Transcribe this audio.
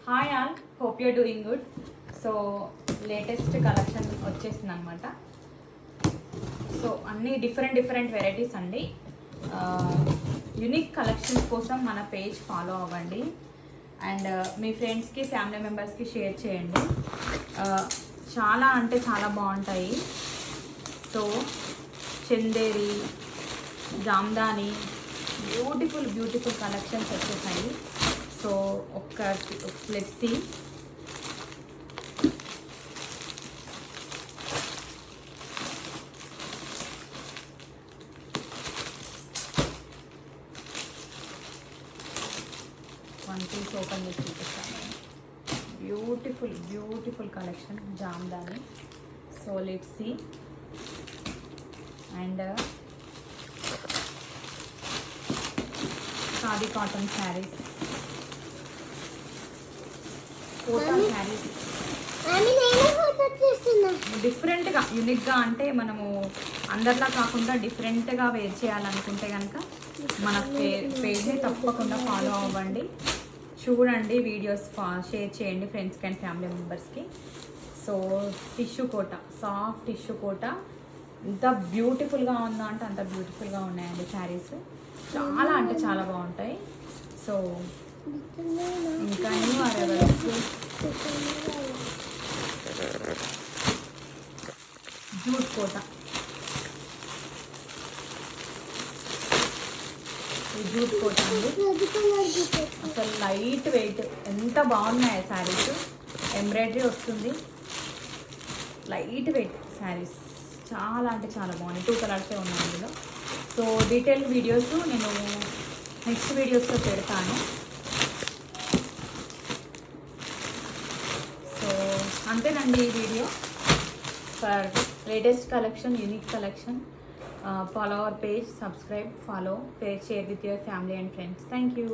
Hi all, hope you're doing good. So latest collection వచ్చేసింది అనమాట. So అన్నీ different varieties అండి. యునిక్ కలెక్షన్స్ కోసం మన పేజ్ ఫాలో అవ్వండి అండ్ మీ ఫ్రెండ్స్కి ఫ్యామిలీ మెంబర్స్కి షేర్ చేయండి. చాలా అంటే చాలా బాగుంటాయి. So Chanderi, Jamdani, beautiful collections వచ్చేసాయి. So let's see. One piece open చేసి చూపిస్తాను. Beautiful collection Jamdani. So let's see. And khadi cotton saris, cotton saris డిఫరెంట్గా యూనిక్గా, అంటే మనము అందరిలా కాకుండా డిఫరెంట్గా వేర్ చేయాలనుకుంటే కనుక మన పేజ్ని తప్పకుండా ఫాలో అవ్వండి, చూడండి, వీడియోస్ షేర్ చేయండి ఫ్రెండ్స్కి అండ్ ఫ్యామిలీ మెంబర్స్కి. సో టిష్యూ కోట, సాఫ్ట్ టిష్యూ కోట ఎంత బ్యూటిఫుల్గా ఉందో అంటే అంత బ్యూటిఫుల్గా ఉన్నాయండి శారీస్. చాలా అంటే చాలా బాగుంటాయి. సో ఇంకా జూట్ కోట, జూట్ కోట అండి. అసలు లైట్ వెయిట్, ఎంత బాగున్నాయి శారీస్. ఎంబ్రాయిడరీ వస్తుంది, లైట్ వెయిట్ శారీస్, చాలా అంటే చాలా బాగున్నాయి. 2 కలర్సే ఉన్నాయి ఇందులో. సో డీటెయిల్ వీడియోస్ నేను నెక్స్ట్ వీడియోస్లో పెడతాను. సో అంతేనండి ఈ video. For latest collection, unique collection, follow our page, subscribe, follow, share with your family and friends. Thank you.